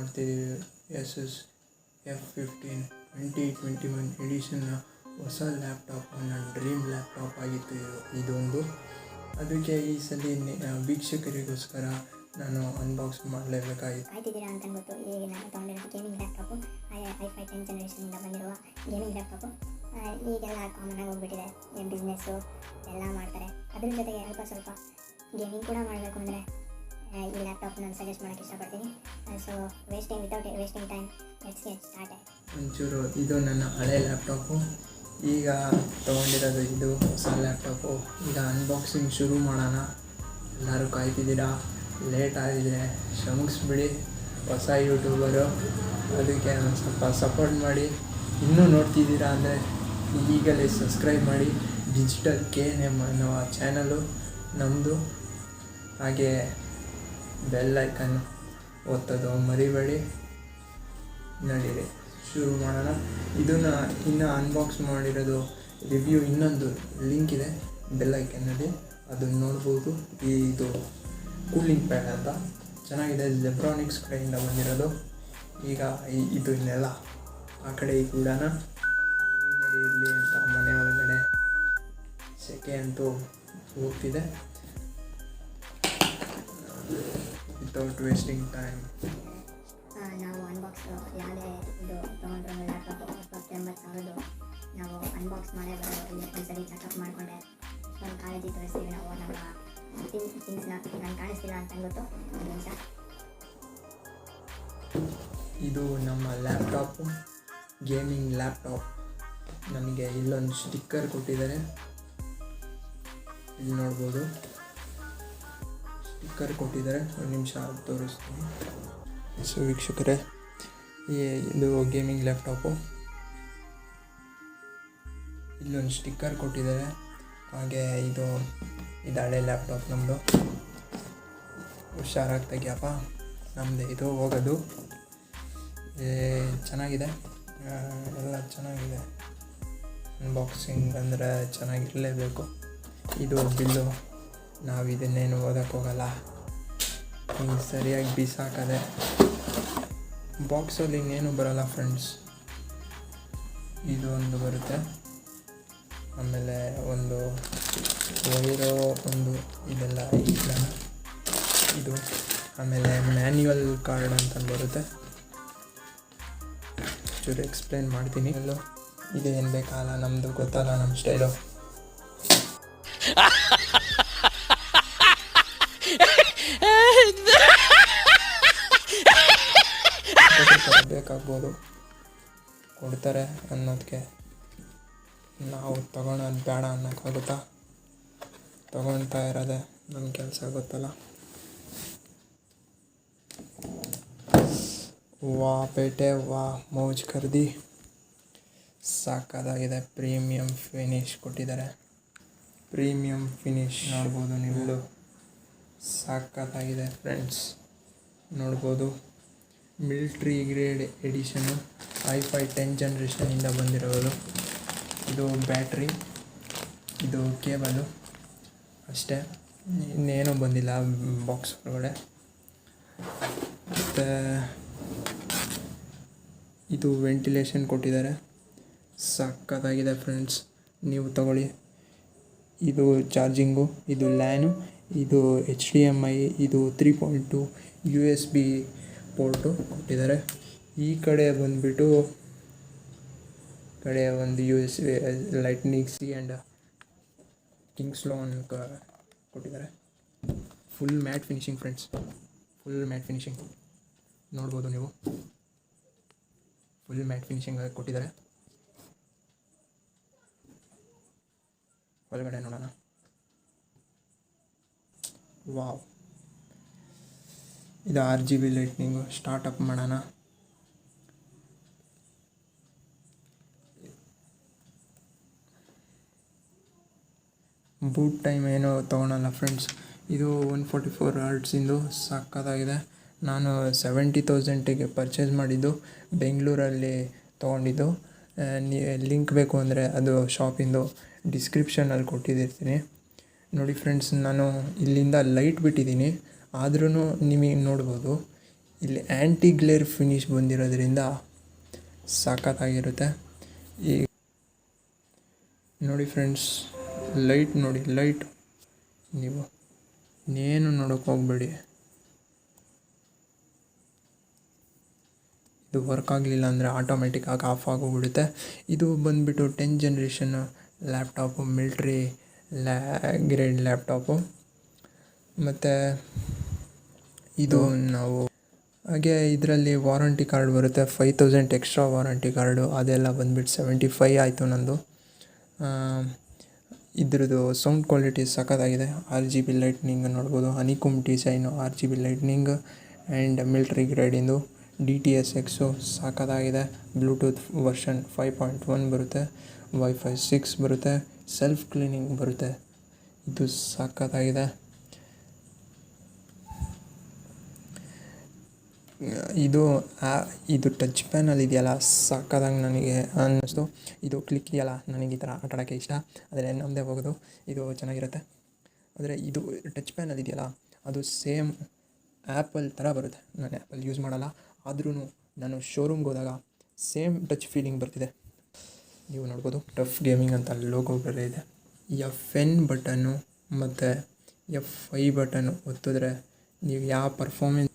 ನೋಡ್ತಿದ್ದೀವಿ ASUS F15 2021 ಎಡಿಷನ್ನ ಹೊಸ laptop. ನನ್ನ dream laptop ಆಗಿತ್ತು ಇದೊಂದು. ಅದಕ್ಕೆ ಈ ಸಲ ವೀಕ್ಷಕರಿಗೋಸ್ಕರ ನಾನು ಅನ್ಬಾಕ್ಸ್ ಮಾಡಲೇಬೇಕಾಗಿತ್ತು. ಆಯ್ತಿದ್ದೀರಾ ಅಂತ ಗೊತ್ತು. ಈಗ ನಾನು ತೊಗೊಂಡಿರೋದು ಗೇಮಿಂಗ್ ಲ್ಯಾಪ್ಟಾಪು, i5 10th ಜನರೇಷನಿಂದ ಬಂದಿರುವ ಗೇಮಿಂಗ್ ಲ್ಯಾಪ್ಟಾಪು. ಈಗೆಲ್ಲ ಕಾಮನ್ ಆಗಿ ಹೋಗ್ಬಿಟ್ಟಿದೆ, ಬಿಸ್ನೆಸ್ಸು ಎಲ್ಲ ಮಾಡ್ತಾರೆ. ಅದ್ರ ಜೊತೆಗೆ ಸ್ವಲ್ಪ ಗೇಮಿಂಗ್ ಕೂಡ ಮಾಡಬೇಕು ಅಂದರೆ ಈ ಲ್ಯಾಪ್ಟಾಪ್ ನಾನು ಸಜೆಸ್ಟ್ ಮಾಡೋಕ್ಕೆ ಇಷ್ಟಪಡ್ತೀನಿ. So without wasting time let's get started. ಒಂಚೂರು ಇದು ನನ್ನ ಹಳೆ ಲ್ಯಾಪ್ಟಾಪು, ಈಗ ತೊಗೊಂಡಿರೋದು ಇದು ಹೊಸ ಲ್ಯಾಪ್ಟಾಪು. ಈಗ ಅನ್ಬಾಕ್ಸಿಂಗ್ ಶುರು ಮಾಡೋಣ. ಎಲ್ಲರೂ ಕಾಯ್ತಿದ್ದೀರಾ, ಲೇಟ್ ಆಗಿದ್ರೆ ಕ್ಷಮಿಸ್ಬಿಡಿ. ಹೊಸ ಯೂಟ್ಯೂಬರು, ಅದಕ್ಕೆ ಒಂದು ಸ್ವಲ್ಪ ಸಪೋರ್ಟ್ ಮಾಡಿ. ಇನ್ನೂ ನೋಡ್ತಿದ್ದೀರಾ ಅಂದರೆ ಈಗಲೇ ಸಬ್ಸ್ಕ್ರೈಬ್ ಮಾಡಿ. ಡಿಜಿಟಲ್ KNM ಅನ್ನೋ ಚಾನಲು ನಮ್ಮದು. ಹಾಗೆ ಬೆಲ್ ಐಕನ್ ಒತ್ತೋದು ಮರಿಬೇಡಿ. ನಡೀರಿ ಶುರು ಮಾಡೋಣ. ಇದನ್ನು ಇನ್ನು ಅನ್ಬಾಕ್ಸ್ ಮಾಡಿರೋದು ರಿವ್ಯೂ ಇನ್ನೊಂದು ಲಿಂಕ್ ಇದೆ ಬೆಲ್ ಐಕನ್ನಲ್ಲಿ, ಅದನ್ನು ನೋಡ್ಬೋದು. ಇದು ಕೂಲಿಂಗ್ ಪ್ಯಾಡ್ ಅಂತ ಚೆನ್ನಾಗಿದೆ, ಜೆಬ್ರಾನಿಕ್ಸ್ ಕಡೆಯಿಂದ ಬಂದಿರೋದು. ಈಗ ಇದನ್ನೆಲ್ಲ ಆ ಕಡೆ ಕೂಡ ಇರಲಿ ಅಂತ ಮನೆ ಒಳಗಡೆ ಸೆಕೆ ಅಂತೂ ಹೋಗ್ತಿದೆ. ವಿತೌಟ್ ವೇಸ್ಟಿಂಗ್ ಟೈಮ್ ನಾವು ಅನ್ಬಾಕ್ಸ್ ಯಾವುದೇ ಇದು ತೊಗೊಂಡ್ರು ಲ್ಯಾಪ್ಟಾಪ್ 80,000 ನಾವು ಅನ್ಬಾಕ್ಸ್ ಮಾಡೇ ಬರೋದು. ಇಲ್ಲಿ ಒಂದ್ಸರಿ ಚೆಕಪ್ ಮಾಡಿಕೊಂಡೆ ಒಂದು ಕಾಲೇಜಿಗೆ ತೋರಿಸ್ತೀವಿ ನಾವು ನಮ್ಮ ಥಿಂಗ್ಸ್ನ. ನಾನು ಕಾಣಿಸ್ತಿಲ್ಲ ಅಂತ ಅಂದ್ಬಿಟ್ಟು ಒಂದು ನಿಮಿಷ. ಇದು ನಮ್ಮ ಲ್ಯಾಪ್ಟಾಪು, ಗೇಮಿಂಗ್ ಲ್ಯಾಪ್ಟಾಪ್. ನಮಗೆ ಇಲ್ಲೊಂದು ಸ್ಟಿಕ್ಕರ್ ಕೊಟ್ಟಿದ್ದಾರೆ, ಇಲ್ಲಿ ನೋಡ್ಬೋದು ಸ್ಟಿಕ್ಕರ್ ಕೊಟ್ಟಿದ್ದಾರೆ. ಒಂದು ನಿಮಿಷ ತೋರಿಸ್ತೀನಿ. ಸೊ ವೀಕ್ಷಕರೇ, ಇದು ಗೇಮಿಂಗ್ ಲ್ಯಾಪ್ಟಾಪು, ಇಲ್ಲೊಂದು ಸ್ಟಿಕ್ಕರ್ ಕೊಟ್ಟಿದ್ದಾರೆ. ಹಾಗೆ ಇದು ಹಳೆ ಲ್ಯಾಪ್ಟಾಪ್ ನಮ್ಮದು. ಹುಷಾರಾಗಿ ತೆಗಿಯಪ್ಪ, ನಮ್ಮದೇ ಇದು ಹೋಗೋದು. ಚೆನ್ನಾಗಿದೆ, ಎಲ್ಲ ಚೆನ್ನಾಗಿದೆ. ಅನ್ಬಾಕ್ಸಿಂಗ್ ಅಂದರೆ ಚೆನ್ನಾಗಿರಲೇಬೇಕು. ಇದು ಬಿಲ್ಲು, ನಾವು ಇದನ್ನೇನು ಓದಕ್ಕೆ ಹೋಗಲ್ಲ, ಹಿಂಗೆ ಸರಿಯಾಗಿ ಬೀಸಾಕದೆ. ಬಾಕ್ಸಲ್ಲಿ ಇನ್ನೇನು ಬರೋಲ್ಲ ಫ್ರೆಂಡ್ಸ್. ಇದು ಒಂದು ಬರುತ್ತೆ, ಆಮೇಲೆ ಒಂದು ವೈರೋ ಒಂದು ಇದೆಲ್ಲ ಇಲ್ಲ ಇದು, ಆಮೇಲೆ ಮ್ಯಾನ್ಯುವಲ್ ಕಾರ್ಡ್ ಅಂತ ಬರುತ್ತೆ. ಚೂರು ಎಕ್ಸ್ಪ್ಲೇನ್ ಮಾಡ್ತೀನಿ. ಎಲ್ಲೋ ಇದೇನು ಬೇಕಲ್ಲ, ನಮ್ಮದು ಗೊತ್ತಲ್ಲ ನಮ್ಮ ಸ್ಟೈಲು. ಬೇಕಾಗ್ಬೋದು, ಕೊಡ್ತಾರೆ ಅನ್ನೋದಕ್ಕೆ ನಾವು ತಗೊಳೋದು ಬೇಡ ಅನ್ನೋಕ್ಕಾಗುತ್ತಾ? ತಗೊಳ್ತಾ ಇರೋದೆ ನಮ್ಮ ಕೆಲಸ, ಗೊತ್ತಲ್ಲ. ವಾ ಪೇಟೆ ವಾ ಮೌಜ್ ಕರ್ದಿ, ಸಾಕಾಗಿದೆ. ಪ್ರೀಮಿಯಂ ಫಿನಿಶ್ ಕೊಟ್ಟಿದ್ದಾರೆ, ಪ್ರೀಮಿಯಂ ಫಿನಿಶ್ ನೋಡ್ಬೋದು ನೀವು. ಸಾಕಾಗಿದೆ ಫ್ರೆಂಡ್ಸ್, ನೋಡ್ಬೋದು. ಮಿಲ್ಟ್ರಿ ಗ್ರೇಡ್ ಎಡಿಷನ್ನು, i5 10th ಜನರೇಷನಿಂದ ಬಂದಿರೋದು. ಇದು ಬ್ಯಾಟ್ರಿ, ಇದು ಕೇಬಲು, ಅಷ್ಟೇ, ಇನ್ನೇನೂ ಬಂದಿಲ್ಲ ಬಾಕ್ಸ್ ಒಳಗಡೆ. ಮತ್ತು ಇದು ವೆಂಟಿಲೇಷನ್ ಕೊಟ್ಟಿದ್ದಾರೆ, ಸಕ್ಕತ್ತಾಗಿದೆ ಫ್ರೆಂಡ್ಸ್, ನೀವು ತಗೊಳ್ಳಿ. ಇದು ಚಾರ್ಜಿಂಗು, ಇದು ಲ್ಯಾನು, ಇದು HDMI, ಇದು 3.2 USB ಪೋರ್ಟು ಕೊಟ್ಟಿದ್ದಾರೆ. ಈ ಕಡೆ ಬಂದುಬಿಟ್ಟು ಒಂದು USB ಲೈಟ್ನಿಂಗ್ C ಆ್ಯಂಡ್ ಕಿಂಗ್ಸ್ಲೋನ್ ಕೊಟ್ಟಿದ್ದಾರೆ. Full mat finishing friends, full mat finishing ನೋಡ್ಬೋದು ನೀವು. ಫುಲ್ ಮ್ಯಾಟ್ ಫಿನಿಶಿಂಗ್ ಕೊಟ್ಟಿದ್ದಾರೆ. ಒಳಗಡೆ ನೋಡೋಣ. ವಾವ್, ಇದು RGB ಲೈಟ್ನಿಂಗು. ಸ್ಟಾರ್ಟಪ್ ಮಾಡೋಣ. ಬೂಟ್ ಟೈಮ್ ಏನೋ ತೊಗೊಳಲ್ಲ ಫ್ರೆಂಡ್ಸ್. ಇದು 144 ಹರ್ಟ್ಸಿಂದು, ಸಕ್ಕತ್ತಾಗಿದೆ. ನಾನು 70,000ಗೆ ಪರ್ಚೇಸ್ ಮಾಡಿದ್ದು, ಬೆಂಗಳೂರಲ್ಲಿ ತೊಗೊಂಡಿದ್ದು. ಲಿಂಕ್ ಬೇಕು ಅಂದರೆ ಅದು ಶಾಪಿಂದು ಡಿಸ್ಕ್ರಿಪ್ಷನಲ್ಲಿ ಕೊಟ್ಟಿರ್ತೀನಿ ನೋಡಿ ಫ್ರೆಂಡ್ಸ್. ನಾನು ಇಲ್ಲಿಂದ ಲೈಟ್ ಬಿಟ್ಟಿದ್ದೀನಿ, ಆದ್ರೂ ನಿಮಗೆ ನೋಡ್ಬೋದು ಇಲ್ಲಿ ಆ್ಯಂಟಿ ಗ್ಲೇರ್ ಫಿನಿಶ್ ಬಂದಿರೋದ್ರಿಂದ ಸಖತ್ತಾಗಿರುತ್ತೆ. ಈ ನೋಡಿ ಫ್ರೆಂಡ್ಸ್, ಲೈಟ್ ನೋಡಿ, ಲೈಟ್ ನೀವು ಇನ್ನೇನು ನೋಡೋಕೆ ಹೋಗಬೇಡಿ. ಇದು ವರ್ಕ್ ಆಗಲಿಲ್ಲ ಅಂದರೆ ಆಟೋಮೆಟಿಕ್ಕಾಗಿ ಆಫ್ ಆಗೋಗ್ಬಿಡುತ್ತೆ. ಇದು ಬಂದುಬಿಟ್ಟು 10th generation laptop, military grade laptop. ಮತ್ತು ಇದು ನಾವು ಹಾಗೆ ಇದರಲ್ಲಿ ವಾರಂಟಿ ಕಾರ್ಡ್ ಬರುತ್ತೆ, 5000 ಎಕ್ಸ್ಟ್ರಾ ವಾರಂಟಿ ಕಾರ್ಡು, ಅದೆಲ್ಲ ಬಂದುಬಿಟ್ಟು 75 ಆಯಿತು ನಂದು. ಇದ್ರದ್ದು ಸೌಂಡ್ ಕ್ವಾಲಿಟಿ ಸಖತ್ತಾಗಿದೆ. RGB ಲೈಟ್ನಿಂಗ್ ನೋಡ್ಬೋದು, honeycomb design, RGB lightning and military ಗ್ರೇಡಿಂದು DTSX ಸಖತ್ತಾಗಿದೆ. ಬ್ಲೂಟೂತ್ ವರ್ಷನ್ 5.1 ಬರುತ್ತೆ, ವೈಫೈ 6 ಬರುತ್ತೆ, ಸೆಲ್ಫ್ ಕ್ಲೀನಿಂಗ್ ಬರುತ್ತೆ. ಇದು ಸಖತ್ತಾಗಿದೆ. ಇದು ಟಚ್ ಪ್ಯಾನಲ್ಲಿ ಇದೆಯಲ್ಲ, ಸಕ್ಕತ್ತಾಗಿ ನನಗೆ ಅನ್ನಿಸ್ತು. ಇದು ಕ್ಲಿಕ್ ಇದೆಯಲ್ಲ, ನನಗೆ ಈ ಥರ ಆಟ ಆಡೋಕ್ಕೆ ಇಷ್ಟ, ಆದರೆ ನಮ್ಮದೇ ಹೋಗೋದು, ಇದು ಚೆನ್ನಾಗಿರುತ್ತೆ. ಆದರೆ ಇದು ಟಚ್ ಪ್ಯಾನಲ್ಲಿ ಇದೆಯಲ್ಲ, ಅದು ಸೇಮ್ ಆ್ಯಪಲ್ ಥರ ಬರುತ್ತೆ. ನಾನು ಆ್ಯಪಲ್ ಯೂಸ್ ಮಾಡಲ್ಲ, ಆದ್ರೂ ನಾನು ಶೋರೂಮ್ಗೆ ಹೋದಾಗ ಸೇಮ್ ಟಚ್ ಫೀಲಿಂಗ್ ಬರ್ತಿದೆ. ನೀವು ನೋಡ್ಬೋದು, ಟಫ್ ಗೇಮಿಂಗ್ ಅಂತ ಲೋಗೋ ಬೇರೆ ಇದೆ. F10 ಬಟನ್ನು ಮತ್ತು F5 ಬಟನ್ನು ಒತ್ತಿದ್ರೆ ನೀವು ಯಾವ ಪರ್ಫಾರ್ಮೆನ್ಸ್.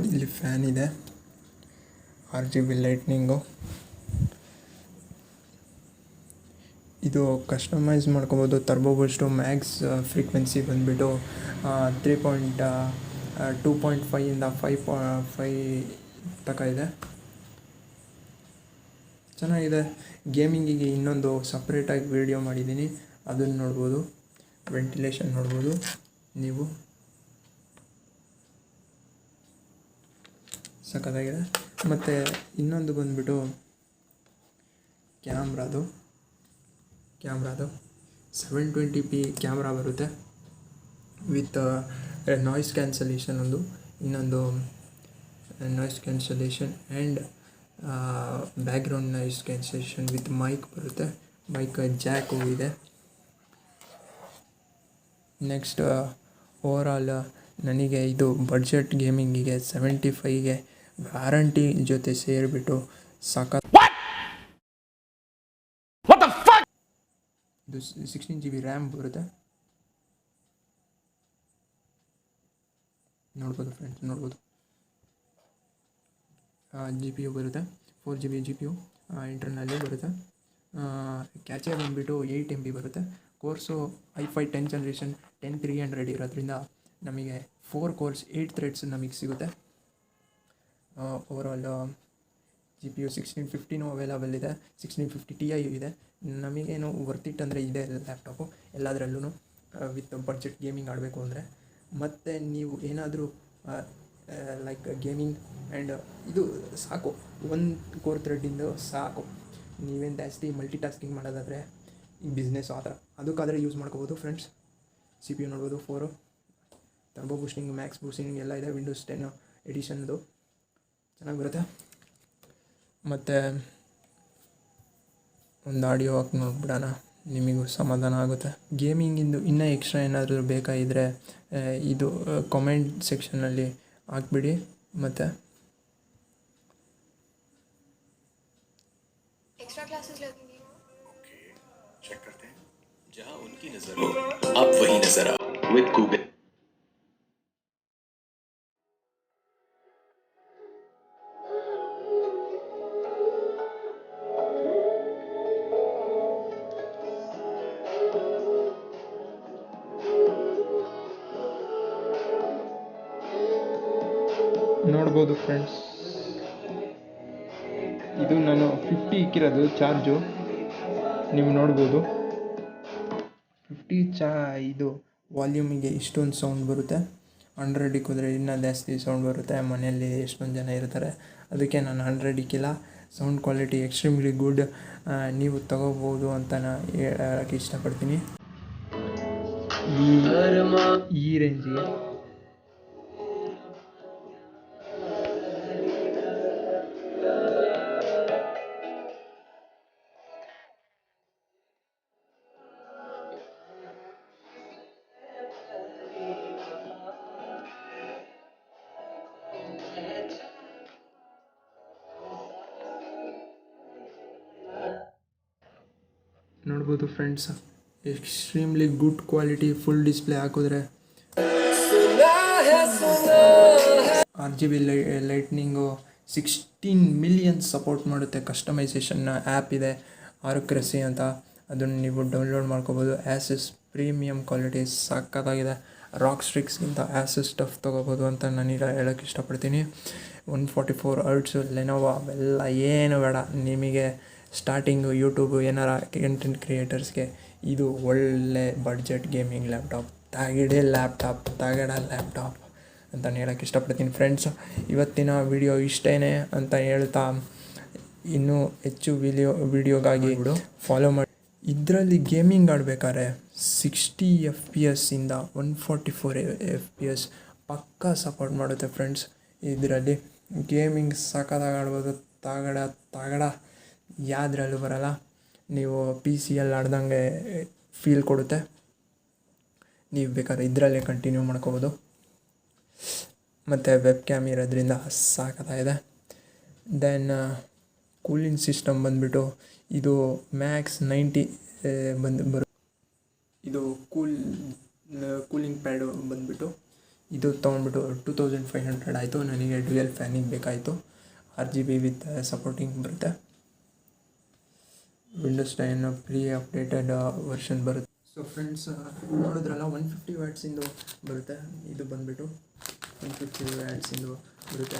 ಇಲ್ಲಿ ಫ್ಯಾನ್ ಇದೆ, RGB ಲೈಟ್ನಿಂಗು. ಇದು ಕಸ್ಟಮೈಸ್ ಮಾಡ್ಕೋಬೋದು. ಟರ್ಬೋ ಬೂಸ್ಟು ಮ್ಯಾಕ್ಸ್ ಫ್ರೀಕ್ವೆನ್ಸಿ ಬಂದುಬಿಟ್ಟು 2.5 5.5 ತನಕ ಇದೆ. ಚೆನ್ನಾಗಿದೆ. ಗೇಮಿಂಗಿಗೆ ಇನ್ನೊಂದು ಸಪ್ರೇಟಾಗಿ ವೀಡಿಯೋ ಮಾಡಿದ್ದೀನಿ, ಅದನ್ನು ನೋಡ್ಬೋದು. ವೆಂಟಿಲೇಷನ್ ನೋಡ್ಬೋದು ನೀವು, ಸಖತ್ತಾಗಿದೆ. ಮತ್ತು ಇನ್ನೊಂದು ಬಂದುಬಿಟ್ಟು ಕ್ಯಾಮ್ರಾದು 720p ಕ್ಯಾಮ್ರಾ ಬರುತ್ತೆ ವಿತ್ ನಾಯ್ಸ್ ಕ್ಯಾನ್ಸಲೇಷನ್. ಇನ್ನೊಂದು noise cancellation and background noise cancellation with mic ಬರುತ್ತೆ. ಮೈಕ್ ಜಾಕು ಇದೆ. ನೆಕ್ಸ್ಟ್ ಓವರಾಲ್ ನನಗೆ ಇದು ಬಡ್ಜೆಟ್ ಗೇಮಿಂಗಿಗೆ 75ಗೆ ವ್ಯಾರಂಟಿ ಜೊತೆ ಸೇರಿಬಿಟ್ಟು ಸಖತ್. ಇದು 16 GB ರ್ಯಾಮ್ ಬರುತ್ತೆ, ನೋಡ್ಬೋದು ಫ್ರೆಂಡ್ಸ್, ನೋಡ್ಬೋದು. GPU ಬರುತ್ತೆ, 4 GB GPU ಇಂಟರ್ನಲ್ಲಿ ಬರುತ್ತೆ. ಕ್ಯಾಚೆ ಬಂದುಬಿಟ್ಟು 8 MB ಬರುತ್ತೆ. ಕೋರ್ಸು i5 10th ಜನ್ರೇಷನ್ 10300 ಇರೋದ್ರಿಂದ ನಮಗೆ 4 ಕೋರ್ಸ್ 8 ಥ್ರೆಡ್ಸ್ ನಮಗೆ ಸಿಗುತ್ತೆ. ಓವರಾಲ್ GPU 1650 ಅವೈಲಬಲ್ ಇದೆ, 1650 Ti ಇದೆ. ನಮಗೇನು ವರ್ತಿಟ್ ಅಂದರೆ ಇದೆ ಲ್ಯಾಪ್ಟಾಪು ಎಲ್ಲದರಲ್ಲೂ ವಿತ್ ಬಡ್ಜೆಟ್ ಗೇಮಿಂಗ್ ಆಡಬೇಕು ಅಂದರೆ. ಮತ್ತು ನೀವು ಏನಾದರೂ ಲೈಕ್ ಗೇಮಿಂಗ್ ಆ್ಯಂಡ್ ಇದು ಸಾಕು, 1 ಕೋರ್ ಥ್ರೆಡ್ಡಿಂದು ಸಾಕು. ನೀವೇನು ಜಾಸ್ತಿ ಮಲ್ಟಿ ಟಾಸ್ಕಿಂಗ್ ಮಾಡೋದಾದರೆ ಈ ಬಿಸ್ನೆಸ್ ಆ ಥರ ಅದಕ್ಕಾದರೆ ಯೂಸ್ ಮಾಡ್ಕೋಬೋದು ಫ್ರೆಂಡ್ಸ್. CPU ನೋಡ್ಬೋದು 4, ಟರ್ಬೋ ಬೂಸ್ಟಿಂಗ್, ಮ್ಯಾಕ್ಸ್ ಬೂಸ್ಟಿಂಗ್ ಎಲ್ಲ ಇದೆ. ವಿಂಡೋಸ್ 10 ಎಡಿಷನ್ದು ಚೆನ್ನಾಗಿ ಬರುತ್ತೆ. ಮತ್ತು ಒಂದು ಆಡಿಯೋ ಹಾಕಿ ನೋಡ್ಬಿಡೋಣ, ನಿಮಗೂ ಸಮಾಧಾನ ಆಗುತ್ತೆ. ಗೇಮಿಂಗಿಂದು ಇನ್ನೂ ಎಕ್ಸ್ಟ್ರಾ ಏನಾದರೂ ಬೇಕಾಗಿದ್ದರೆ ಇದು ಕಾಮೆಂಟ್ ಸೆಕ್ಷನಲ್ಲಿ ಹಾಕ್ಬಿಡಿ. ಮತ್ತು एक्स्ट्रा क्लासेस लगेंगी, ओके, चेक करते हैं. जहां उनकी नजर हो आप वही नजर आओ विद गूगल. ನೋಡ್ಬೋದು ಫ್ರೆಂಡ್ಸ್, ಇದು ನಾನು 50 ಇಕ್ಕಿರೋದು ಚಾರ್ಜು, ನೀವು ನೋಡ್ಬೋದು. 50 ಇದು ವಾಲ್ಯೂಮಿಗೆ ಇಷ್ಟೊಂದು ಸೌಂಡ್ ಬರುತ್ತೆ. 100 ಇಕ್ಕಿದ್ರೆ ಇನ್ನೂ ಜಾಸ್ತಿ ಸೌಂಡ್ ಬರುತ್ತೆ. ಮನೆಯಲ್ಲಿ ಎಷ್ಟೊಂದು ಜನ ಇರ್ತಾರೆ, ಅದಕ್ಕೆ ನಾನು 100 ಇಕ್ಕಿಲ್ಲ. ಸೌಂಡ್ ಕ್ವಾಲಿಟಿ ಎಕ್ಸ್ಟ್ರೀಮ್ಲಿ ಗುಡ್, ನೀವು ತಗೋಬೋದು ಅಂತ ನಾನು ಹೇಳೋಕ್ಕೆ ಇಷ್ಟಪಡ್ತೀನಿ. ಈ ರೇಂಜಿಗೆ ನೋಡ್ಬೋದು friends, extremely good quality full display ಹಾಕಿದ್ರೆ RGB ಲೈಟ್ನಿಂಗು 16 ಮಿಲಿಯನ್ ಸಪೋರ್ಟ್ ಮಾಡುತ್ತೆ. ಕಸ್ಟಮೈಸೇಷನ್ನ ಆ್ಯಪ್ ಇದೆ ಆರ್ಕ್ರೆಸಿ ಅಂತ, ಅದನ್ನು ನೀವು ಡೌನ್ಲೋಡ್ ಮಾಡ್ಕೋಬೋದು. ASUS ಪ್ರೀಮಿಯಮ್ ಕ್ವಾಲಿಟಿ ಸಕ್ಕತ್ತಾಗಿದೆ. ರಾಕ್ ಸ್ಟ್ರಿಕ್ಸ್ಗಿಂತ ASUS ಟಫ್ ತೊಗೋಬೋದು ಅಂತ ನಾನೀಗ ಹೇಳೋಕ್ಕೆ ಇಷ್ಟಪಡ್ತೀನಿ. 144 Hz ಲೆನೋವೋ ಅವೆಲ್ಲ ಏನು ಬೇಡ ನಿಮಗೆ. ಸ್ಟಾರ್ಟಿಂಗು ಯೂಟ್ಯೂಬು ಏನಾರ ಕಂಟೆಂಟ್ ಕ್ರಿಯೇಟರ್ಸ್ಗೆ ಇದು ಒಳ್ಳೆ ಬಡ್ಜೆಟ್ ಗೇಮಿಂಗ್ ಲ್ಯಾಪ್ಟಾಪ್. ತಗಡೆ ಲ್ಯಾಪ್ಟಾಪ್ ಅಂತ ಹೇಳೋಕ್ಕೆ ಇಷ್ಟಪಡ್ತೀನಿ ಫ್ರೆಂಡ್ಸ್. ಇವತ್ತಿನ ವಿಡಿಯೋ ಇಷ್ಟೇ ಅಂತ ಹೇಳ್ತಾ, ಇನ್ನೂ ಹೆಚ್ಚು ವಿಡಿಯೋಗಾಗಿ ಫಾಲೋ ಮಾಡಿ. ಇದರಲ್ಲಿ ಗೇಮಿಂಗ್ ಆಡಬೇಕಾದ್ರೆ 60 FPS ಇಂದ 144 FPS ಪಕ್ಕಾ ಸಪೋರ್ಟ್ ಮಾಡುತ್ತೆ ಫ್ರೆಂಡ್ಸ್. ಇದರಲ್ಲಿ ಗೇಮಿಂಗ್ ಸಖತ್ತಾಗಿ ಆಡ್ಬೋದು. ತಗಡ ಯಾವುದ್ರಲ್ಲೂ ಬರೋಲ್ಲ. ನೀವು PC ಯಲ್ಲಿ ಆಡ್ದಂಗೆ ಫೀಲ್ ಕೊಡುತ್ತೆ. ನೀವು ಬೇಕಾದ್ರೆ ಇದರಲ್ಲೇ ಕಂಟಿನ್ಯೂ ಮಾಡ್ಕೋಬೋದು. ಮತ್ತು ವೆಬ್ ಕ್ಯಾಮ್ ಇರೋದ್ರಿಂದ ಸಾಕತ್ತಾಗಿದೆ. ದೆನ್ ಕೂಲಿಂಗ್ ಸಿಸ್ಟಮ್ ಬಂದುಬಿಟ್ಟು ಇದು ಮ್ಯಾಕ್ಸ್ 90 ಇದು ಕೂಲಿಂಗ್ ಪ್ಯಾಡು ಬಂದುಬಿಟ್ಟು ಇದು ತೊಗೊಂಡ್ಬಿಟ್ಟು 2500 ಆಯಿತು. ನನಗೆ ಡ್ಯುಯಲ್ ಫ್ಯಾನಿಗೆ ಬೇಕಾಯಿತು. RGB ವಿತ್ ಸಪೋರ್ಟಿಂಗ್ ಬರುತ್ತೆ. ವಿಂಡೋಸ್ 10 ಪ್ರೀ ಅಪ್ಡೇಟೆಡ್ ವರ್ಷನ್ ಬರುತ್ತೆ. ಸೊ ಫ್ರೆಂಡ್ಸ್, ನೋಡಿದ್ರಲ್ಲ 150 ವ್ಯಾಟ್ಸಿಂದು ಬರುತ್ತೆ. ಇದು ಬಂದುಬಿಟ್ಟು 150 ವ್ಯಾಟ್ಸಿಂದು ಬರುತ್ತೆ.